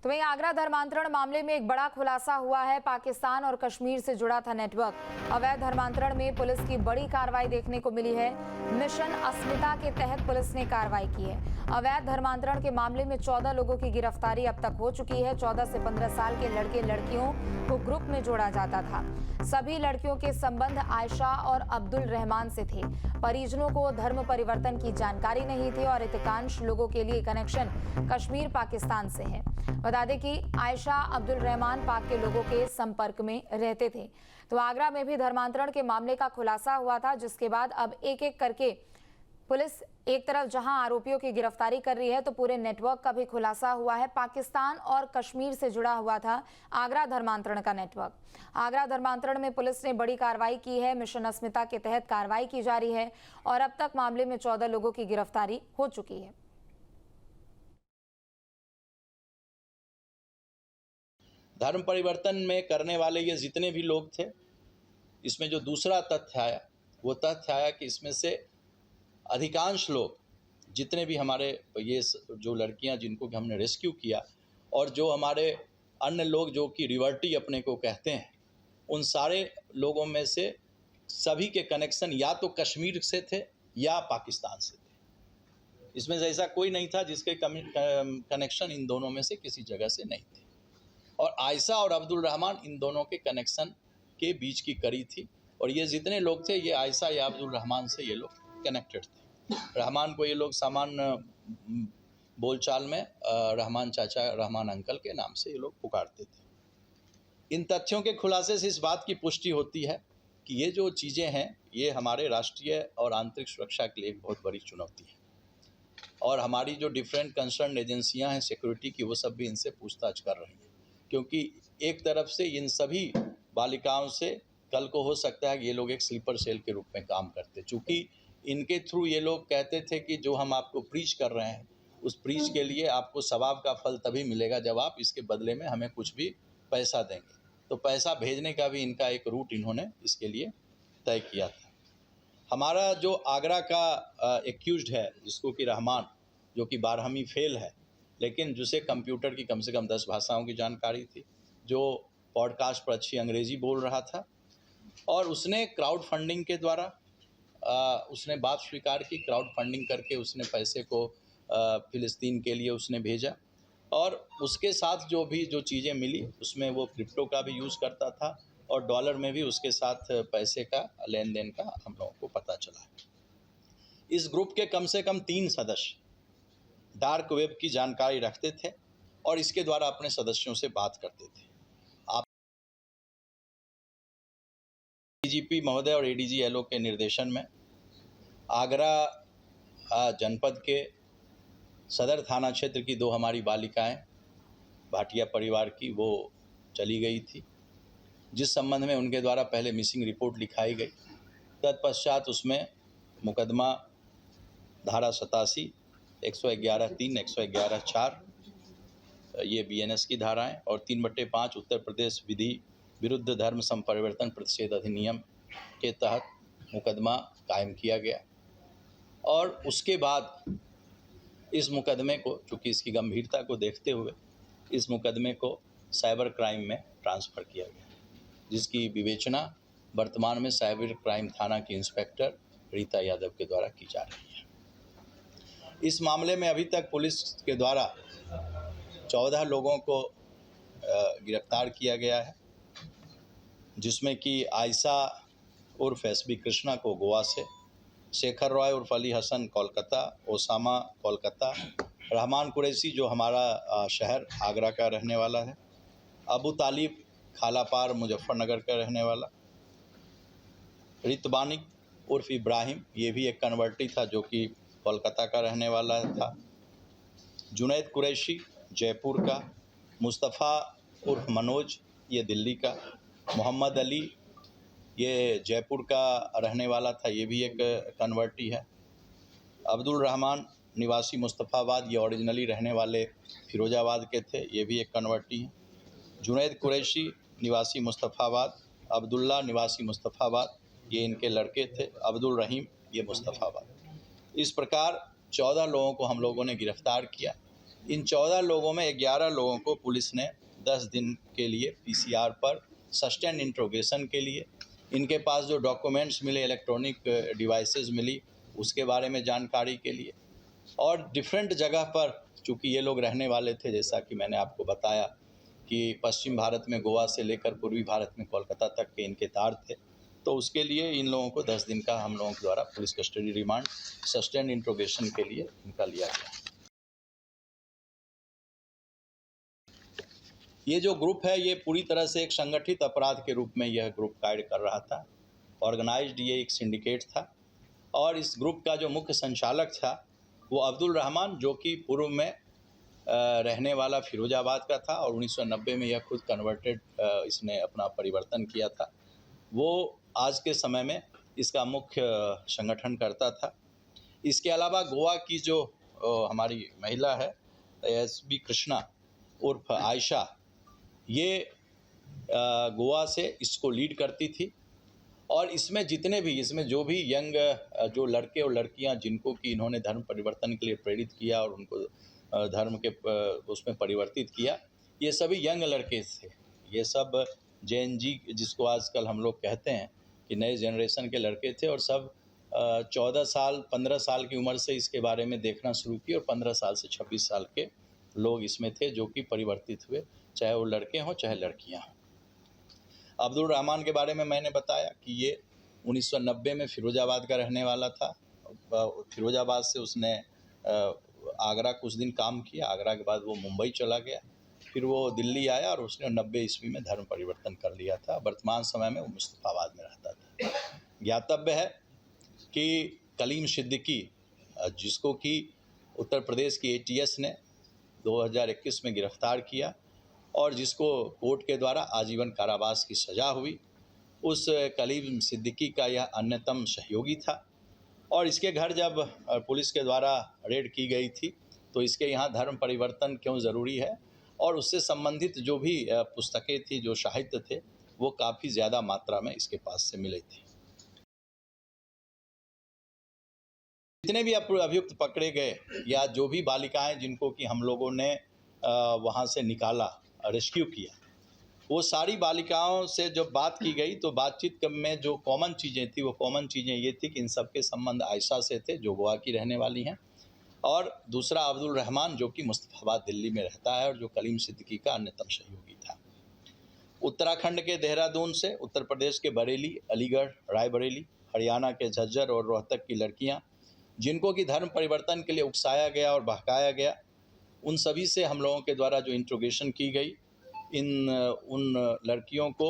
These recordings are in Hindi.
तो वहीं आगरा धर्मांतरण मामले में एक बड़ा खुलासा हुआ है। पाकिस्तान और कश्मीर से जुड़ा था नेटवर्क। अवैध धर्मांतरण में पुलिस की बड़ी कार्रवाई देखने को मिली है। मिशन अस्मिता के तहत पुलिस ने कार्रवाई की है। अवैध धर्मांतरण के मामले में 14 लोगों की गिरफ्तारी अब तक हो चुकी है। 14 से 15 साल के लड़के लड़कियों को ग्रुप में जोड़ा जाता था। सभी लड़कियों के संबंध आयशा और अब्दुल रहमान से थे। परिजनों को धर्म परिवर्तन की जानकारी नहीं थी और अधिकांश लोगों के लिए कनेक्शन कश्मीर पाकिस्तान से है। बता दें कि आयशा अब्दुल रहमान पाक के लोगों के संपर्क में रहते थे। तो आगरा में भी धर्मांतरण के मामले का खुलासा हुआ था, जिसके बाद अब एक एक करके पुलिस एक तरफ जहां आरोपियों की गिरफ्तारी कर रही है, तो पूरे नेटवर्क का भी खुलासा हुआ है। पाकिस्तान और कश्मीर से जुड़ा हुआ था आगरा धर्मांतरण का नेटवर्क। आगरा धर्मांतरण में पुलिस ने बड़ी कार्रवाई की है। मिशन अस्मिता के तहत कार्रवाई की जा रही है और अब तक मामले में 14 लोगों की गिरफ्तारी हो चुकी है। धर्म परिवर्तन में करने वाले ये जितने भी लोग थे, इसमें जो दूसरा तथ्य आया वो तथ्य आया कि इसमें से अधिकांश लोग, जितने भी हमारे ये जो लड़कियां जिनको कि हमने रेस्क्यू किया और जो हमारे अन्य लोग जो कि रिवर्टी अपने को कहते हैं, उन सारे लोगों में से सभी के कनेक्शन या तो कश्मीर से थे या पाकिस्तान से थे। इसमें से ऐसा कोई नहीं था जिसके कनेक्शन इन दोनों में से किसी जगह से नहीं थे। और आयशा और अब्दुल रहमान इन दोनों के कनेक्शन के बीच की कड़ी थी और ये जितने लोग थे, ये आयशा या अब्दुल रहमान से ये लोग कनेक्टेड थे। रहमान को ये लोग सामान्य बोलचाल में रहमान चाचा, रहमान अंकल के नाम से ये लोग पुकारते थे। इन तथ्यों के खुलासे से इस बात की पुष्टि होती है कि ये जो चीज़ें हैं, ये हमारे राष्ट्रीय और आंतरिक सुरक्षा के लिए एक बहुत बड़ी चुनौती है और हमारी जो डिफरेंट कंसर्न एजेंसियां हैं सिक्योरिटी की, वो सब भी इनसे पूछताछ कर रही हैं, क्योंकि एक तरफ से इन सभी बालिकाओं से कल को हो सकता है कि ये लोग एक स्लीपर सेल के रूप में काम करते, चूँकि इनके थ्रू ये लोग कहते थे कि जो हम आपको प्रीच कर रहे हैं, उस प्रीच के लिए आपको सवाब का फल तभी मिलेगा जब आप इसके बदले में हमें कुछ भी पैसा देंगे। तो पैसा भेजने का भी इनका एक रूट इन्होंने इसके लिए तय किया था। हमारा जो आगरा का एक्यूज्ड है, जिसको कि रहमान, जो कि 12वीं फेल है, लेकिन जिसे कंप्यूटर की कम से कम 10 भाषाओं की जानकारी थी, जो पॉडकास्ट पर अच्छी अंग्रेज़ी बोल रहा था और उसने क्राउड फंडिंग के द्वारा उसने बात स्वीकार की। क्राउड फंडिंग करके उसने पैसे को फ़िलिस्तीन के लिए उसने भेजा और उसके साथ जो चीज़ें मिली उसमें वो क्रिप्टो का भी यूज़ करता था और डॉलर में भी उसके साथ पैसे का लेन देन का हम लोगों को पता चला। इस ग्रुप के कम से कम 3 सदस्य डार्क वेब की जानकारी रखते थे और इसके द्वारा अपने सदस्यों से बात करते थे। आप डीजीपी महोदय और एडीजी एलओ के निर्देशन में आगरा जनपद के सदर थाना क्षेत्र की 2 हमारी बालिकाएं भाटिया परिवार की वो चली गई थी, जिस संबंध में उनके द्वारा पहले मिसिंग रिपोर्ट लिखाई गई। तत्पश्चात उसमें मुकदमा धारा 87, 111(3), 111(4) ये बीएनएस की धाराएं और 3/5 उत्तर प्रदेश विधि विरुद्ध धर्म संपरिवर्तन प्रतिषेध अधिनियम के तहत मुकदमा कायम किया गया और उसके बाद इस मुकदमे को, चूँकि इसकी गंभीरता को देखते हुए, इस मुकदमे को साइबर क्राइम में ट्रांसफ़र किया गया, जिसकी विवेचना वर्तमान में साइबर क्राइम थाना की इंस्पेक्टर रीता यादव के द्वारा की जा रही है। इस मामले में अभी तक पुलिस के द्वारा 14 लोगों को गिरफ्तार किया गया है, जिसमें कि आयशा उर्फ एसबी कृष्णा को गोवा से, शेखर रॉय उर्फ अली हसन कोलकाता, ओसामा कोलकाता, रहमान कुरैशी जो हमारा शहर आगरा का रहने वाला है, अबू तालिब खालापार मुजफ्फरनगर का रहने वाला, रितबानिक उर्फ इब्राहिम, ये भी एक कन्वर्टी था जो कि कोलकाता का रहने वाला था, जुनैद कुरैशी जयपुर का, मुस्तफ़ा उर्फ मनोज ये दिल्ली का, मोहम्मद अली ये जयपुर का रहने वाला था, ये भी एक कन्वर्टी है, अब्दुल रहमान निवासी मुस्तफ़ाबाद, ये ओरिजिनली रहने वाले फिरोजाबाद के थे, ये भी एक कन्वर्टी है, जुनैद कुरैशी निवासी मुस्तफ़ाबाद, अब्दुल्ला निवासी मुस्तफ़ाबाद, ये इनके लड़के थे, अब्दुल रहीम ये मुस्तफ़ाबाद। इस प्रकार 14 लोगों को हम लोगों ने गिरफ़्तार किया इन 14 लोगों में 11 लोगों को पुलिस ने 10 दिन के लिए पीसीआर पर सस्टेन इंट्रोगेशन के लिए, इनके पास जो डॉक्यूमेंट्स मिले, इलेक्ट्रॉनिक डिवाइसेस मिली, उसके बारे में जानकारी के लिए, और डिफरेंट जगह पर, चूँकि ये लोग रहने वाले थे, जैसा कि मैंने आपको बताया कि पश्चिम भारत में गोवा से लेकर पूर्वी भारत में कोलकाता तक के इनके तार थे, तो उसके लिए इन लोगों को 10 दिन का हम लोगों के द्वारा police custody remand sustain interrogation के लिए इनका लिया गया। ये जो ग्रुप है ये पूरी तरह से एक संगठित अपराध के रूप में यह ग्रुप कार्य कर रहा था। ऑर्गेनाइज्ड ये एक सिंडिकेट था और इस ग्रुप का जो मुख्य संचालक था वो अब्दुल रहमान, जो कि पूर्व में रहने वाला फिरोजाबाद का था और 1990 में यह खुद कन्वर्टेड, इसने अपना परिवर्तन किया था। वो आज के समय में इसका मुख्य संगठन करता था। इसके अलावा गोवा की जो हमारी महिला है एसबी कृष्णा उर्फ आयशा, ये गोवा से इसको लीड करती थी और इसमें जो भी यंग जो लड़के और लड़कियां जिनको कि इन्होंने धर्म परिवर्तन के लिए प्रेरित किया और उनको धर्म के उसमें परिवर्तित किया, ये सभी यंग लड़के थे। ये सब जेएनजी जिसको आजकल हम लोग कहते हैं कि नए जनरेशन के लड़के थे और सब 14 साल 15 साल की उम्र से इसके बारे में देखना शुरू किए और 15 साल से 26 साल के लोग इसमें थे जो कि परिवर्तित हुए, चाहे वो लड़के हों चाहे लड़कियां हों। अब्दुल रहमान के बारे में मैंने बताया कि ये 1990 में फिरोजाबाद का रहने वाला था। फिरोजाबाद से उसने आगरा कुछ दिन काम किया, आगरा के बाद वो मुंबई चला गया, फिर वो दिल्ली आया और उसने 90 ईस्वी में धर्म परिवर्तन कर लिया था। वर्तमान समय में वो मुस्तफाबाद में रहता था। ज्ञातव्य है कि कलीम सिद्दीकी, जिसको कि उत्तर प्रदेश की एटीएस ने 2021 में गिरफ्तार किया और जिसको कोर्ट के द्वारा आजीवन कारावास की सज़ा हुई, उस कलीम सिद्दीकी का यह अन्यतम सहयोगी था। और इसके घर जब पुलिस के द्वारा रेड की गई थी तो इसके यहाँ धर्म परिवर्तन क्यों ज़रूरी है और उससे संबंधित जो भी पुस्तकें थी, जो साहित्य थे, वो काफ़ी ज़्यादा मात्रा में इसके पास से मिले थे। जितने भी अभियुक्त पकड़े गए या जो भी बालिकाएं जिनको कि हम लोगों ने वहाँ से निकाला, रेस्क्यू किया, वो सारी बालिकाओं से जब बात की गई तो बातचीत में जो कॉमन चीज़ें थी, वो कॉमन चीज़ें ये थी कि इन सब के संबंध आयशा से थे जो गोवा की रहने वाली हैं, और दूसरा अब्दुल रहमान जो कि मुस्तफाबाद दिल्ली में रहता है और जो कलीम सिद्दीकी का अन्यतम सहयोगी था। उत्तराखंड के देहरादून से, उत्तर प्रदेश के बरेली, अलीगढ़, रायबरेली, हरियाणा के झज्जर और रोहतक की लड़कियाँ जिनको कि धर्म परिवर्तन के लिए उकसाया गया और बहकाया गया, उन सभी से हम लोगों के द्वारा जो इंट्रोगेशन की गई, उन लड़कियों को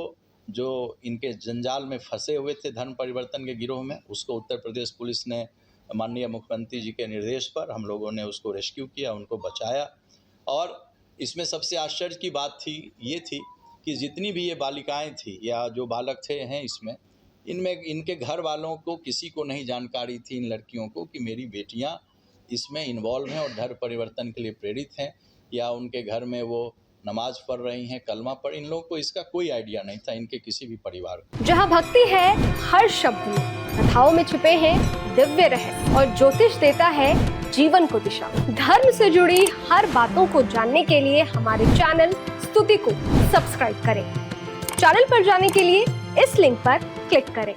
जो इनके जंजाल में फंसे हुए थे धर्म परिवर्तन के गिरोह में, उसको उत्तर प्रदेश पुलिस ने माननीय मुख्यमंत्री जी के निर्देश पर हम लोगों ने उसको रेस्क्यू किया, उनको बचाया। और इसमें सबसे आश्चर्य की बात ये थी कि जितनी भी ये बालिकाएं थी या जो बालक हैं इसमें, इनमें इनके घर वालों को किसी को नहीं जानकारी थी, इन लड़कियों को, कि मेरी बेटियां इसमें इन्वॉल्व हैं और धर्म परिवर्तन के लिए प्रेरित हैं या उनके घर में वो नमाज पढ़ रही हैं, कलमा पढ़, इन लोगों को इसका कोई आइडिया नहीं था, इनके किसी भी परिवार को। जहाँ भक्ति है हर शब्द में, कथाओं में छुपे हैं दिव्य रहस्य और ज्योतिष देता है जीवन को दिशा। धर्म से जुड़ी हर बातों को जानने के लिए हमारे चैनल स्तुति को सब्सक्राइब करें। चैनल पर जाने के लिए इस लिंक पर क्लिक करें।